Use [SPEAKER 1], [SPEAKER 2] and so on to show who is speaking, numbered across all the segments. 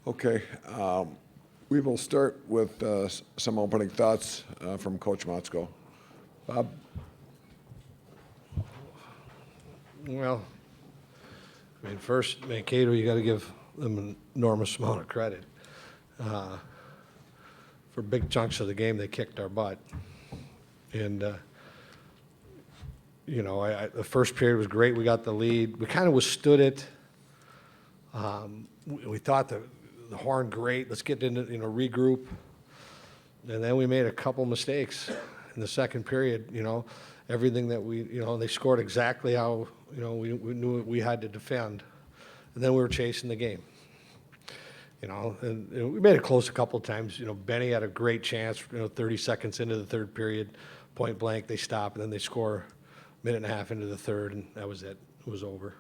[SPEAKER 1] Okay, we will start with some opening thoughts from Coach Motzko. Bob?
[SPEAKER 2] Well, I mean, first, Mankato, you got to give them an enormous amount of credit. For big chunks of the game, they kicked our butt. And, the first period was great. We got the lead. We kind of withstood it. We thought the horn great. Let's get into, regroup. And then we made a couple mistakes in the second period, everything that they scored exactly how, we knew we had to defend. And then we were chasing the game. And we made it close a couple of times. Benny had a great chance, 30 seconds into the third period, point blank, they stop, and then they score a minute and a half into the third, and that was it. It was over.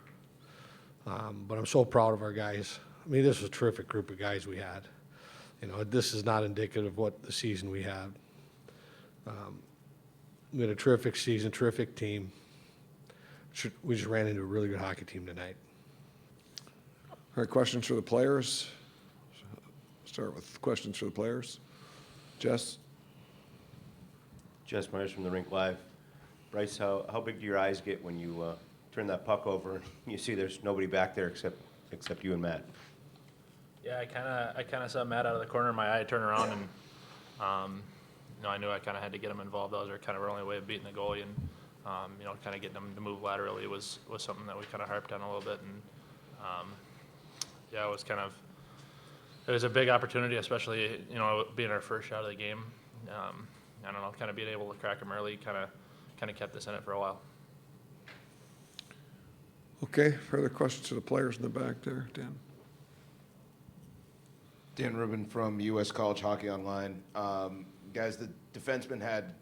[SPEAKER 2] But I'm so proud of our guys. I mean, this was a terrific group of guys we had. This is not indicative of what the season we had. We had a terrific season, terrific team. We just ran into a really good hockey team tonight.
[SPEAKER 1] All right, questions for the players? Start with questions for the players. Jess?
[SPEAKER 3] Jess Myers from the Rink Live. Bryce, how big do your eyes get when you turn that puck over and you see there's nobody back there except you and Matt?
[SPEAKER 4] Yeah, I kind of saw Matt out of the corner of my eye turn around, and I knew I kind of had to get him involved. That was kind of our only way of beating the goalie, and kind of getting him to move laterally was something that we kind of harped on a little bit, and it was a big opportunity, especially being our first shot of the game. I don't know, kind of being able to crack him early, kind of kept us in it for a while.
[SPEAKER 1] Okay, further questions for the players in the back there, Dan?
[SPEAKER 5] Dan Rubin from U.S. College Hockey Online. Guys, the defensemen had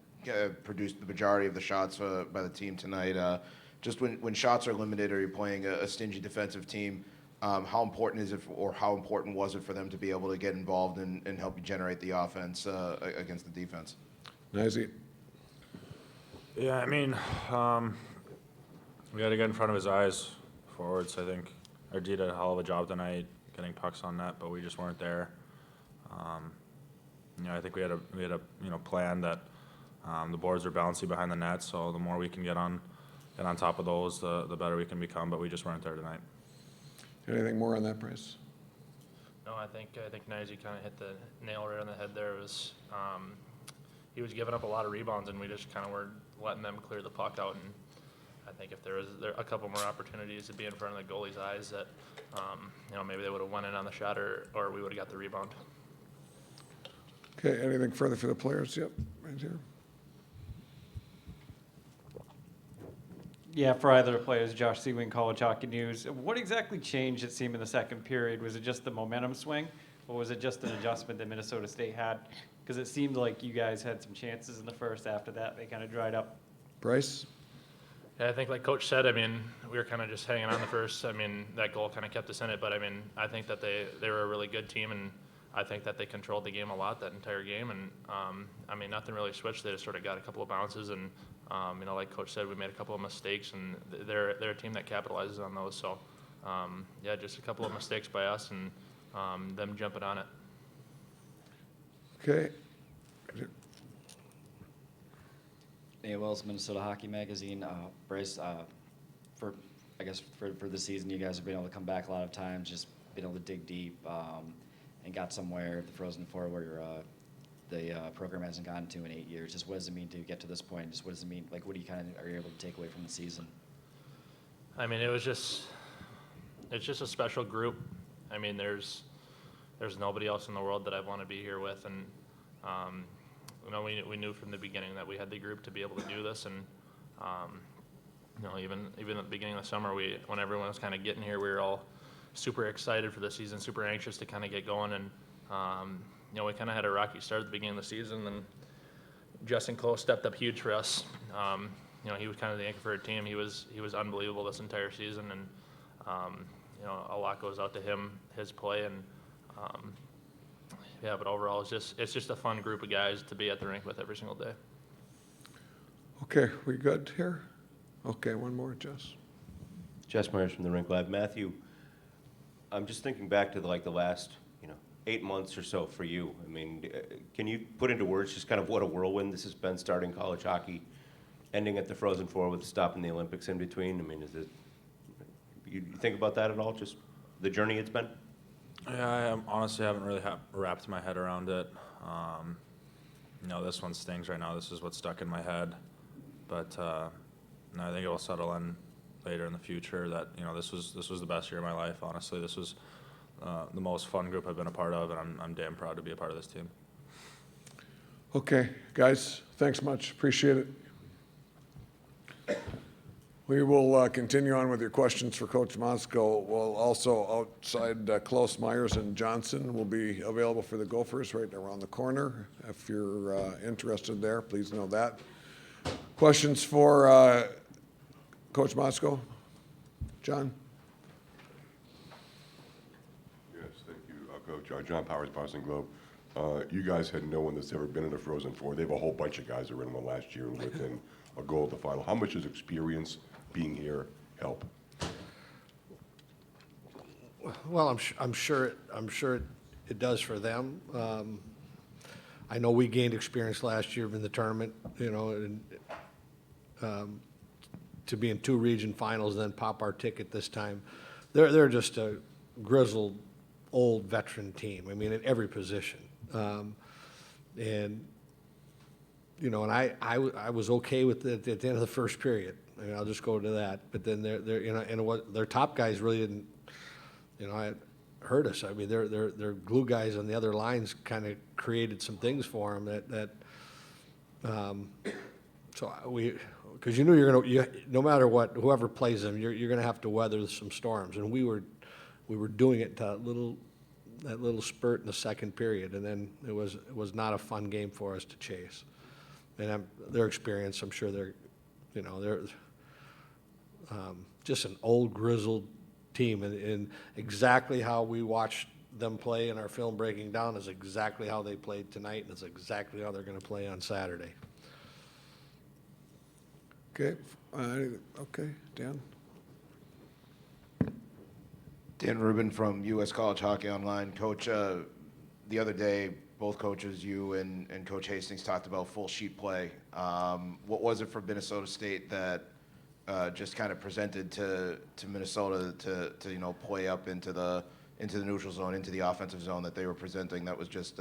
[SPEAKER 5] produced the majority of the shots by the team tonight. Just when shots are limited or you're playing a stingy defensive team, how important is it, or how important was it for them to be able to get involved and help you generate the offense against the defense?
[SPEAKER 1] Knies?
[SPEAKER 6] Yeah, I mean, we got to get in front of his eyes, forwards. I think our D did a hell of a job tonight getting pucks on net, but we just weren't there. I think we had a plan that the boards are bouncy behind the net, so the more we can get on top of those, the better we can become. But we just weren't there tonight.
[SPEAKER 1] Anything more on that, Bryce?
[SPEAKER 4] No, I think Knies kind of hit the nail right on the head there. It was he was giving up a lot of rebounds, and we just kind of were letting them clear the puck out. And I think if there was a couple more opportunities to be in front of the goalie's eyes, that maybe they would have went in on the shot, or we would have got the rebound.
[SPEAKER 1] Okay, anything further for the players? Yep, right here.
[SPEAKER 7] Yeah, for either players, Josh Seawing, College Hockey News. What exactly changed, it seemed, in the second period? Was it just the momentum swing, or was it just an adjustment that Minnesota State had? Because it seemed like you guys had some chances in the first. After that, they kind of dried up.
[SPEAKER 1] Bryce?
[SPEAKER 4] Yeah, I think like Coach said, we were kind of just hanging on the first. That goal kind of kept us in it, but I think that they were a really good team, and I think that they controlled the game a lot that entire game, and nothing really switched. They just sort of got a couple of bounces, and like Coach said, we made a couple of mistakes, and they're a team that capitalizes on those. So, just a couple of mistakes by us, and them jumping on it.
[SPEAKER 1] Okay.
[SPEAKER 8] Hey, Wells, Minnesota Hockey Magazine. Bryce, for the season, you guys have been able to come back a lot of times, just been able to dig deep, and got somewhere at the Frozen Four where the program hasn't gotten to in 8 years. Just what does it mean to get to this point? Just what does it mean? Like, what do you are you able to take away from the season?
[SPEAKER 4] It's just a special group. There's nobody else in the world that I want to be here with, and we knew from the beginning that we had the group to be able to do this, and even at the beginning of the summer, when everyone was kind of getting here, we were all super excited for the season, super anxious to kind of get going, and we kind of had a rocky start at the beginning of the season, and Justin Close stepped up huge for us. He was kind of the anchor for our team. He was unbelievable this entire season, and a lot goes out to him, his play, and but overall, it's just a fun group of guys to be at the rink with every single day.
[SPEAKER 1] Okay, we good here? Okay, one more, Jess.
[SPEAKER 3] Jess Myers from the Rink Live. Matthew, I'm just thinking back to the last 8 months or so for you. I mean, can you put into words just kind of what a whirlwind this has been, starting college hockey, ending at the Frozen Four with stopping the Olympics in between? I mean, is it, you think about that at all, just the journey it's been?
[SPEAKER 6] Yeah, I honestly haven't really wrapped my head around it. This one stings right now. This is what's stuck in my head. But no, I think it will settle in later in the future that, this was the best year of my life, honestly. This was the most fun group I've been a part of, and I'm damn proud to be a part of this team.
[SPEAKER 1] Okay, guys, thanks much. Appreciate it. We will continue on with your questions for Coach Motzko. We'll also, outside Klaus Myers and Johnson will be available for the Gophers right around the corner. If you're interested there, please know that. Questions for Coach Motzko? John?
[SPEAKER 9] Yes, thank you, Coach. John Powers, Boston Globe. You guys had no one that's ever been in the Frozen Four. They have a whole bunch of guys that were in one last year and within a goal of the final. How much does experience being here help?
[SPEAKER 2] Well, I'm sure it does for them. I know we gained experience last year in the tournament, and to be in 2 region finals and then pop our ticket this time. They're just a grizzled, old veteran team. I mean, at every position. And I was okay with it at the end of the first period. I mean, I'll just go to that. But then their top guys really didn't, hurt us. I mean, their glue guys on the other lines kind of created some things for them because no matter what, whoever plays them, you're gonna have to weather some storms. And we were doing it that little spurt in the second period, and then it was not a fun game for us to chase. And their experience, I'm sure they're just an old grizzled team, and exactly how we watched them play in our film breaking down is exactly how they played tonight, and it's exactly how they're going to play on Saturday.
[SPEAKER 1] Okay, okay, Dan?
[SPEAKER 5] Dan Rubin from U.S. College Hockey Online. Coach, the other day, both coaches, you and Coach Hastings, talked about full sheet play. What was it for Minnesota State that just kind of presented to Minnesota to play up into the neutral zone, into the offensive zone that they were presenting that was just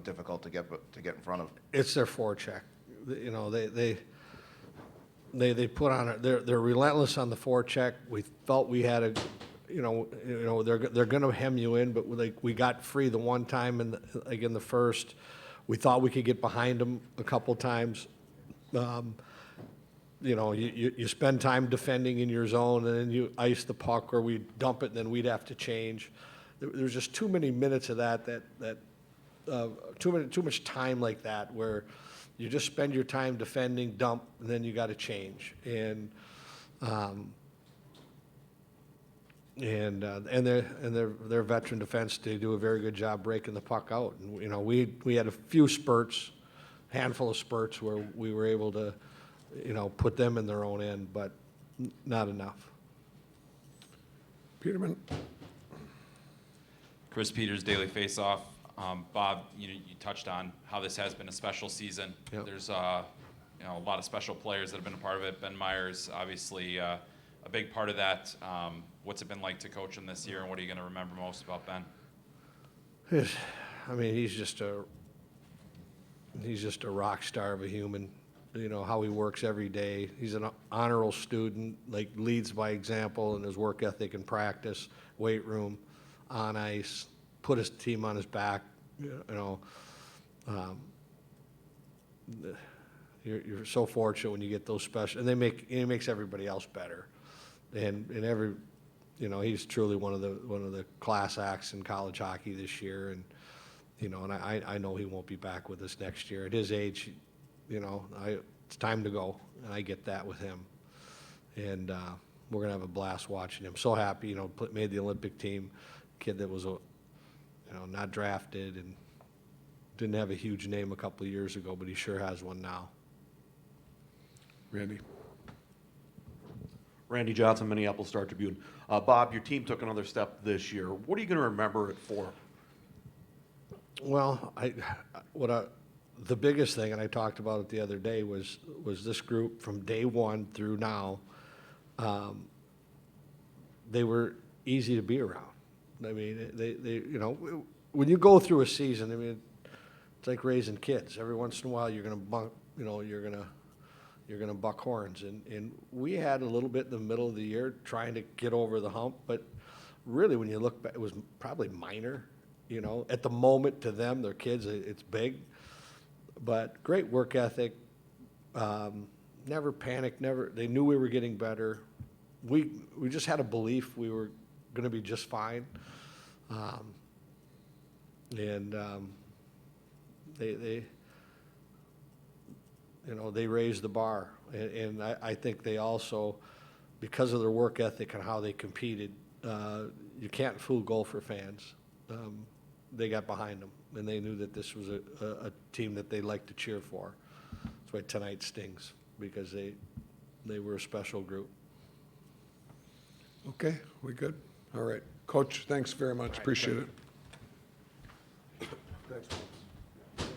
[SPEAKER 5] difficult to get in front of?
[SPEAKER 2] It's their forecheck. They put on they're relentless on the forecheck. We felt we had they're going to hem you in, but we got free the one time in the first. We thought we could get behind them a couple times. You spend time defending in your zone, and then you ice the puck, or we dump it, and then we'd have to change. There's just too many minutes of too much time like that where you just spend your time defending, dump, and then you got to change. And their veteran defense, they do a very good job breaking the puck out. And we had a few spurts, handful of spurts where we were able to put them in their own end, but not enough.
[SPEAKER 1] Peterman?
[SPEAKER 10] Chris Peters, Daily Faceoff. Bob, you touched on how this has been a special season.
[SPEAKER 2] Yep.
[SPEAKER 10] There's a lot of special players that have been a part of it. Ben Myers, obviously, a big part of that. What's it been like to coach him this year, and what are you going to remember most about Ben?
[SPEAKER 2] I mean, he's just a rock star of a human. How he works every day. He's an honor roll student, leads by example in his work ethic and practice, weight room, on ice, put his team on his back. You're so fortunate when you get those special, and he makes everybody else better. And he's truly one of the class acts in college hockey this year. And and I know he won't be back with us next year. At his age, it's time to go, and I get that with him. And we're gonna have a blast watching him. So happy, made the Olympic team. Kid that was not drafted and didn't have a huge name a couple of years ago, but he sure has one now.
[SPEAKER 1] Randy?
[SPEAKER 11] Randy Johnson, Minneapolis Star Tribune. Bob, your team took another step this year. What are you going to remember it for?
[SPEAKER 2] Well, the biggest thing, and I talked about it the other day, was this group from day one through now. They were easy to be around. I mean, they when you go through a season, I mean, it's like raising kids. Every once in a while, you're gonna bunk, you're gonna buck horns, and we had a little bit in the middle of the year trying to get over the hump, but really, when you look back, it was probably minor. At the moment to them, their kids, it's big, but great work ethic. Never panicked. They knew we were getting better. We just had a belief we were going to be just fine, and they raised the bar, and I think they also, because of their work ethic and how they competed, you can't fool Gopher fans. They got behind them, and they knew that this was a team that they liked to cheer for. That's why tonight stings, because they were a special group.
[SPEAKER 1] Okay, we good? All right. Coach, thanks very much. Appreciate it.